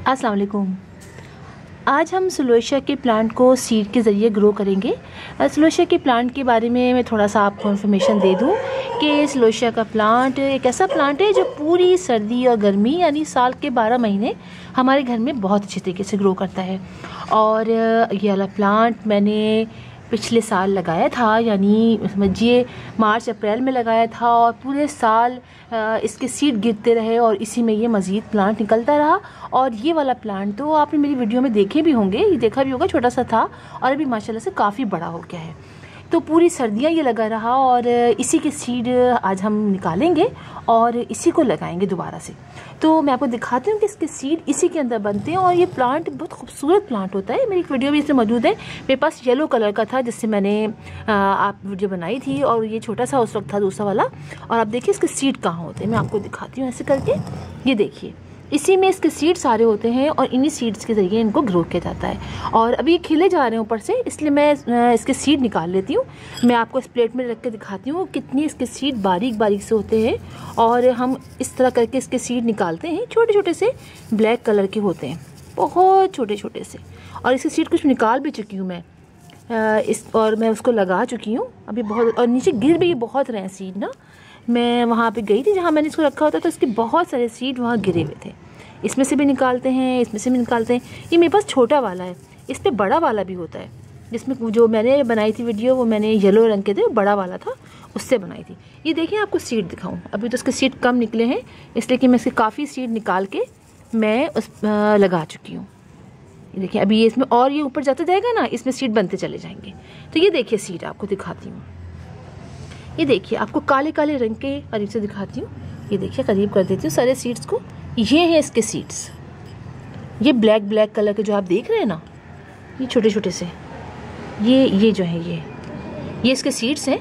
अस्सलाम वालेकुम। आज हम सिलोशिया के प्लांट को सीड के ज़रिए ग्रो करेंगे। सिलोशिया के प्लांट के बारे में मैं थोड़ा सा आपको इन्फॉर्मेशन दे दूं कि सिलोशिया का प्लांट एक ऐसा प्लांट है जो पूरी सर्दी और गर्मी यानी साल के 12 महीने हमारे घर में बहुत अच्छे तरीके से ग्रो करता है। और ये वाला प्लांट मैंने पिछले साल लगाया था, यानी समझिए मार्च अप्रैल में लगाया था और पूरे साल इसके सीड गिरते रहे और इसी में ये मज़ीद प्लांट निकलता रहा। और ये वाला प्लांट तो आपने मेरी वीडियो में देखे भी होंगे, ये देखा भी होगा, छोटा सा था और अभी माशाल्लाह से काफ़ी बड़ा हो गया है। तो पूरी सर्दियाँ ये लगा रहा और इसी के सीड आज हम निकालेंगे और इसी को लगाएंगे दोबारा से। तो मैं आपको दिखाती हूँ कि इसके सीड इसी के अंदर बनते हैं और ये प्लांट बहुत खूबसूरत प्लांट होता है। मेरी एक वीडियो भी इसमें मौजूद है, मेरे पास येलो कलर का था जिससे मैंने आप वीडियो बनाई थी और ये छोटा सा उस वक्त था दूसरा वाला। और आप देखिए इसके सीड कहाँ होते हैं, मैं आपको दिखाती हूँ ऐसे करके। ये देखिए इसी में इसके सीड सारे होते हैं और इन्हीं सीड्स के ज़रिए इनको ग्रो किया जाता है। और अभी ये खिले जा रहे हैं ऊपर से, इसलिए मैं इसके सीड निकाल लेती हूँ। मैं आपको इस प्लेट में रख के दिखाती हूँ कितनी इसके सीड बारीक बारीक से होते हैं। और हम इस तरह करके इसके सीड निकालते हैं, छोटे छोटे से ब्लैक कलर के होते हैं, बहुत छोटे छोटे से। और इसके सीड कुछ निकाल भी चुकी हूँ मैं और मैं उसको लगा चुकी हूँ अभी बहुत। और नीचे गिर भी बहुत रहे हैं सीड ना। मैं वहाँ पे गई थी जहाँ मैंने इसको रखा होता तो इसके बहुत सारे सीड वहाँ गिरे हुए थे। इसमें से भी निकालते हैं, इसमें से भी निकालते हैं। ये मेरे पास छोटा वाला है, इस पर बड़ा वाला भी होता है। जिसमें जो मैंने बनाई थी वीडियो वो मैंने येलो रंग के थे, बड़ा वाला था, उससे बनाई थी। ये देखिए आपको सीड दिखाऊं, अभी तो इसके सीड कम निकले हैं इसलिए कि मैं इसके काफ़ी सीड निकाल के मैं लगा चुकी हूँ। ये देखिए अभी ये इसमें और ये ऊपर जाता जाएगा ना, इसमें सीड बनते चले जाएंगे। तो ये देखिए सीड आपको दिखाती हूँ, ये देखिए आपको काले काले रंग के करीब से दिखाती हूँ। ये देखिए करीब कर देती हूँ सारे सीड्स को। ये हैं इसके सीड्स, ये ब्लैक ब्लैक कलर के जो आप देख रहे हैं ना, ये छोटे छोटे से ये जो है ये इसके सीड्स हैं।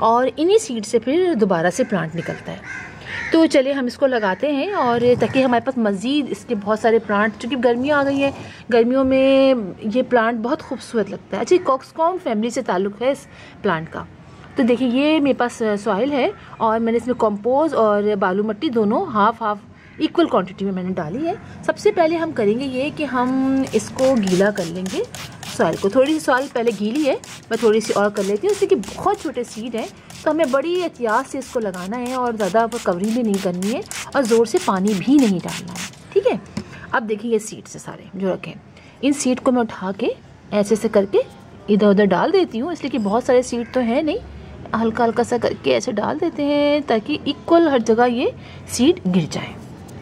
और इन्हीं सीड से फिर दोबारा से प्लांट निकलता है। तो चलिए हम इसको लगाते हैं और ताकि हमारे पास मज़ीद इसके बहुत सारे प्लांट, चूँकि गर्मियाँ आ गई हैं, गर्मियों में ये प्लांट बहुत खूबसूरत लगता है। अच्छा, कॉक्सकॉर्न फैमिली से ताल्लुक़ है इस प्लांट का। तो देखिए ये मेरे पास सॉइल है और मैंने इसमें कंपोज और बालू मिट्टी दोनों हाफ हाफ इक्वल क्वांटिटी में मैंने डाली है। सबसे पहले हम करेंगे ये कि हम इसको गीला कर लेंगे सॉइल को। थोड़ी सी सॉइल पहले गीली है, मैं थोड़ी सी और कर लेती हूँ। इससे कि बहुत छोटे सीड हैं तो हमें बड़ी एहतियात से इसको लगाना है और ज़्यादा कवरिंग भी नहीं करनी है और ज़ोर से पानी भी नहीं डालना है, ठीक है। अब देखिए ये सीड से सारे जो रखे, इन सीड को मैं उठा के ऐसे से करके इधर उधर डाल देती हूँ, इसलिए कि बहुत सारे सीड तो हैं नहीं, हल्का हल्का सा करके ऐसे डाल देते हैं ताकि इक्वल हर जगह ये सीड गिर जाए,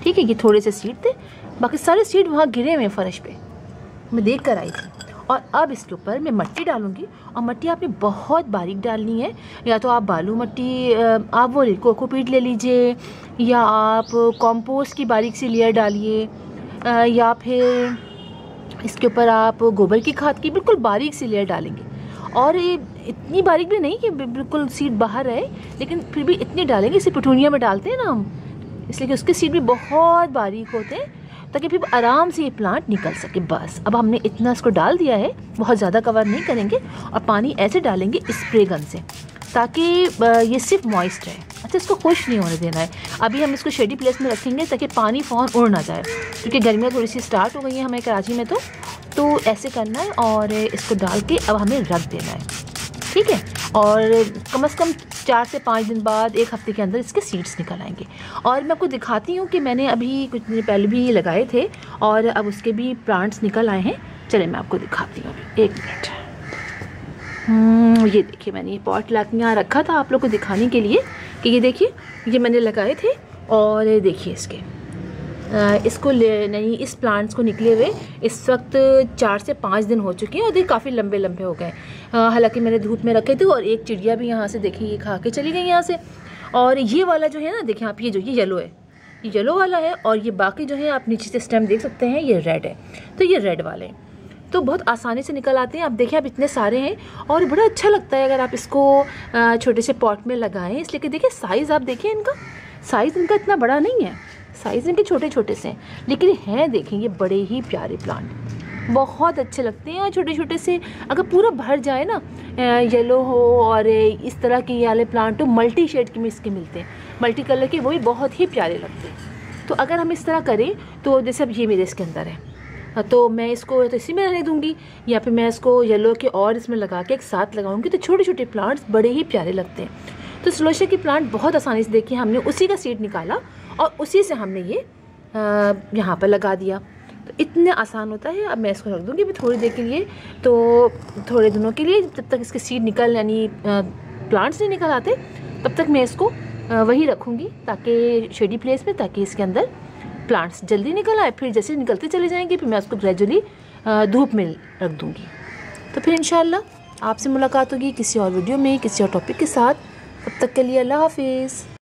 ठीक है। ये थोड़े से सीड थे, बाकी सारे सीड वहाँ गिरे हुए फर्श पे, मैं देख कर आई थी। और अब इसके ऊपर मैं मिट्टी डालूंगी और मिट्टी आपने बहुत बारीक डालनी है। या तो आप बालू मिट्टी, आप वो कोकोपीट ले लीजिए, या आप कंपोस्ट की बारीक सी लेयर डालिए, या फिर इसके ऊपर आप गोबर की खाद की बिल्कुल बारीक सी लेयर डालेंगे। और ये इतनी बारीक भी नहीं कि बिल्कुल सीड बाहर रहे, लेकिन फिर भी इतनी डालेंगे। इसे पिटूनिया में डालते हैं ना हम, इसलिए कि उसके सीड भी बहुत बारीक होते हैं ताकि फिर आराम से ये प्लांट निकल सके। बस अब हमने इतना इसको डाल दिया है, बहुत ज़्यादा कवर नहीं करेंगे और पानी ऐसे डालेंगे स्प्रे गन से ताकि ये सिर्फ मॉइस्ट रहे। अच्छा, इसको खुश नहीं होने देना है। अभी हम इसको शेडी प्लेस में रखेंगे ताकि पानी फ़ौरन उड़ ना जाए, क्योंकि गर्मियाँ थोड़ी सी स्टार्ट हो गई हैं हमें कराची में। तो ऐसे करना है और इसको डाल के अब हमें रख देना है, ठीक है। और कम से कम 4 से 5 दिन बाद, 1 हफ्ते के अंदर इसके सीड्स निकल आएंगे। और मैं आपको दिखाती हूँ कि मैंने अभी कुछ दिन पहले भी लगाए थे और अब उसके भी प्लांट्स निकल आए हैं। चलिए मैं आपको दिखाती हूँ, 1 मिनट। ये देखिए मैंने ये पॉट ला के यहाँ रखा था आप लोग को दिखाने के लिए कि ये देखिए ये मैंने लगाए थे। और देखिए इसको नहीं, इस प्लांट्स को निकले हुए इस वक्त 4 से 5 दिन हो चुके हैं और ये काफ़ी लंबे लंबे हो गए। हालांकि मैंने धूप में रखे थे और एक चिड़िया भी यहाँ से देखिए ये खा के चली गई यहाँ से। और ये वाला जो है ना, देखिए आप, ये जो ये येलो है, ये येलो वाला है और ये बाकी जो है आप नीचे से स्टेम देख सकते हैं, ये रेड है। तो ये रेड वाले हैं तो बहुत आसानी से निकल आते हैं। आप देखिए आप इतने सारे हैं और बड़ा अच्छा लगता है अगर आप इसको छोटे से पॉट में लगाएं, इसलिए कि देखिए साइज़ आप देखिए इनका, साइज़ इनका इतना बड़ा नहीं है, साइज़ इनके छोटे छोटे से हैं, लेकिन हैं देखें ये बड़े ही प्यारे प्लांट, बहुत अच्छे लगते हैं। और छोटे छोटे से अगर पूरा भर जाए ना, येलो हो और इस तरह के ये वाले प्लांट हो, मल्टी शेड के में इसके मिलते हैं, मल्टी कलर के, वही बहुत ही प्यारे लगते हैं। तो अगर हम इस तरह करें तो जैसे अब ये मेरे इसके अंदर है, तो मैं इसको तो इसी में रहने दूंगी, या फिर मैं इसको येलो के और इसमें लगा के एक साथ लगाऊंगी, तो छोटे छोटे प्लांट्स बड़े ही प्यारे लगते हैं। तो स्लोशिया की प्लांट बहुत आसानी से, देखिए हमने उसी का सीड निकाला और उसी से हमने ये यहाँ पर लगा दिया, तो इतने आसान होता है। अब मैं इसको रख दूँगी थोड़ी देर के लिए, तो थोड़े दिनों के लिए, जब तक इसके सीड निकल यानी प्लांट्स नहीं निकल आते तब तक मैं इसको वही रखूँगी, ताकि शेडी प्लेस में, ताकि इसके अंदर प्लांट्स जल्दी निकल आए। फिर जैसे निकलते चले जाएंगे फिर मैं उसको ग्रेजुअली धूप में रख दूँगी। तो फिर इंशाल्लाह आपसे मुलाकात होगी किसी और वीडियो में, किसी और टॉपिक के साथ। तब तक के लिए अल्लाह हाफिज़।